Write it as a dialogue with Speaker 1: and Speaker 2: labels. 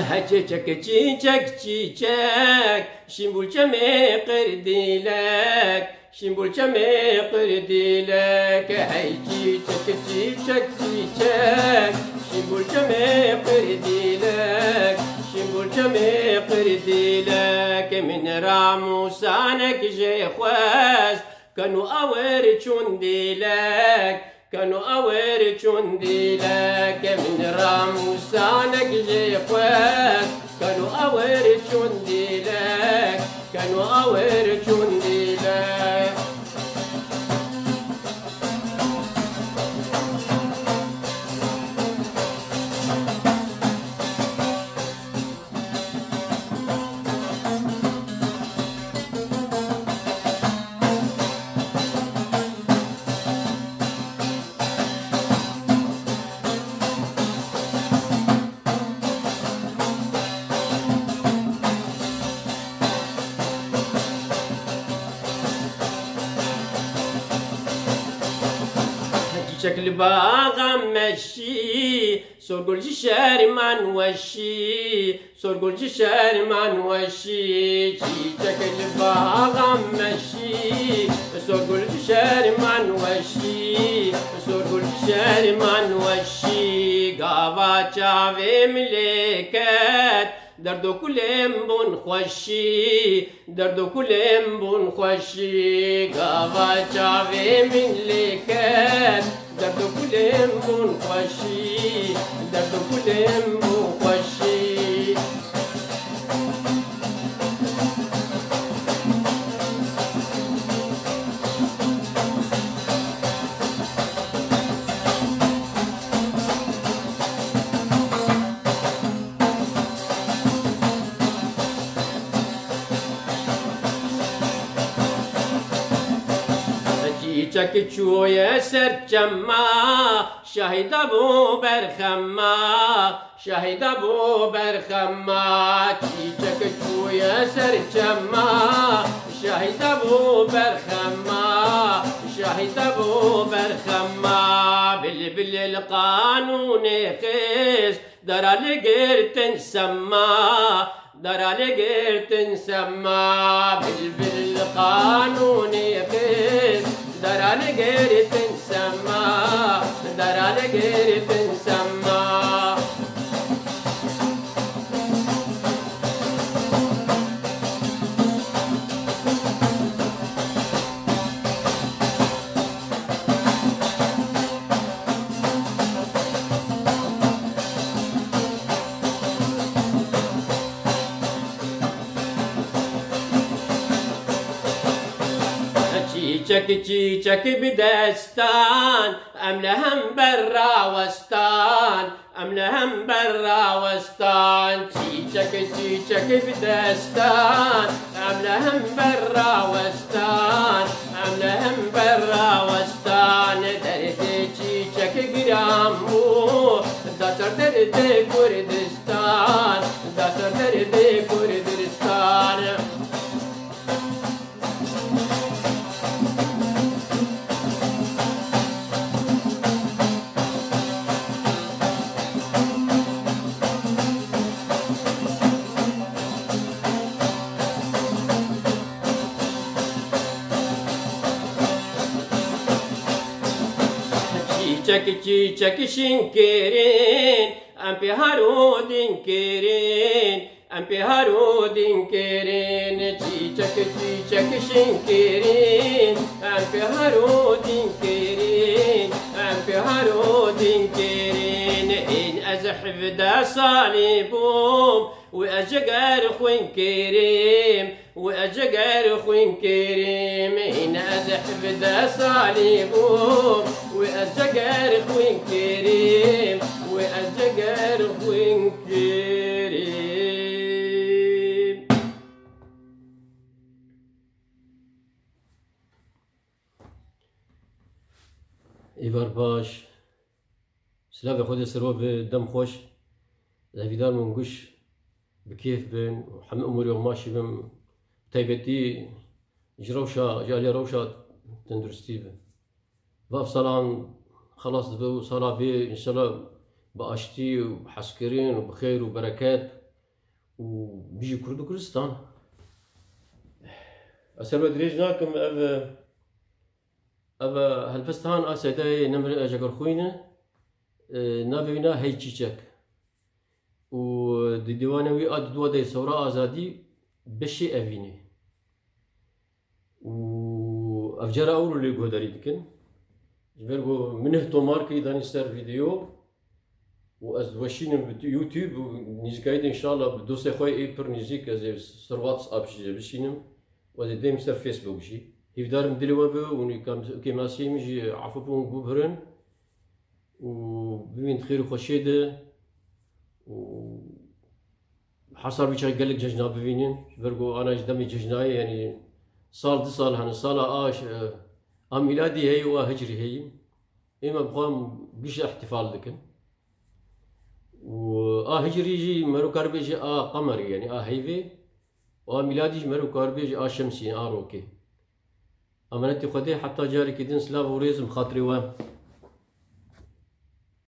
Speaker 1: هجتك تشيك تشيك شنبول جمي قردي لك شنبول جمي قردي لك هجتك تشيك تشيك شنبول جمي قردي لك شنبول جمي قردي لك من راموسانك جي خواست كانوا أوري تشوندي لك كانوا أوري تشوندي لك من راموسانك جي خواست كانوا أوري تشوندي لك كانوا أوري تشوندي لك شكل باغا مشي سرقل جشاري ما نوشي سرقل جشاري ما نوشي شكل باغا مشي سرقل جشاري ما نوشي سرقل جشاري ما نوشي قابا شافي ملكات دردو كلهم بون خوشي دردو كلهم بون خوشي قابا شافي ملكات دردو كلهم بون خوشي دردو كلهم بون خوشي جيتك شوية سر جما شهيد ابو برخما شهيد ابو برخما جيتك شوية سر جما شهيد ابو برخما شهيد ابو برخما بلبل القانون قيس درا لقرت سما درا لقرت سما بلبل القانون قيس درا لقرت سما درا لقرت سما چیچک بدستان ام لهم برا وستان ام لهم برا وستان چیچک بدستان ام لهم برا وستان ام لهم برا وستان درد چیچک گرامو دستر درد کردستان دستر درد کردستان چیچک شنکرین ام پی هارودین کرین ام پی هارودین کرین چیچک شنکرین ام پی هارودین کرین ام پی هارودین کرین این از حفظ صلیبوم و اجگر خوین کریم و اجگر خوین کریم این از حفظ صلیبوم و اجگر خوین کریم و اجگر خوین کریم. ایوار باش سلاف خود سرو به دم خوش زفیدار من گوش بكيف بين وحم اموري وماشي بم تايبتي جروشا جالي روشا تندرستي بن باف صلان خلاص دبو صلاة بي ان شاء الله باشتي وبحسكرين وبخير وبركات وبيجي كردو كردستان اسر بدريج ناكم اب هالفستان اسيداي نمر اجر خوينه نافينا هي تشيك و دیوانوی آد دو دی سورا آزادی بشی اوینه و افجار اولو لی گوداری دکن جبرگو منه تومار که دانی سر ویدیو و از دوشینم یوتیوب و نیزگاید انشالله دوست خواه ای پر نیزیک از سر واتس اپ شیجه بشینم و از دیم سر فیسبوک شی هیفدارم دلوا به و که ماسیم جی عفو بون ببرن و ببین خیر و خوشیده و حصل بيش قال لك ججنا بفينين برجو انا جدمي ججناي يعني صار دي صار هن صار ميلادي هي وهجري هي اما بقام بيش احتفال لكن و هجري يجي مرو كاربيجي قمري يعني هيفي ميلادي مرو كاربيجي شمسي روكي امانتي خدي حتى جاري كدين سلاف وريزم خاطري وام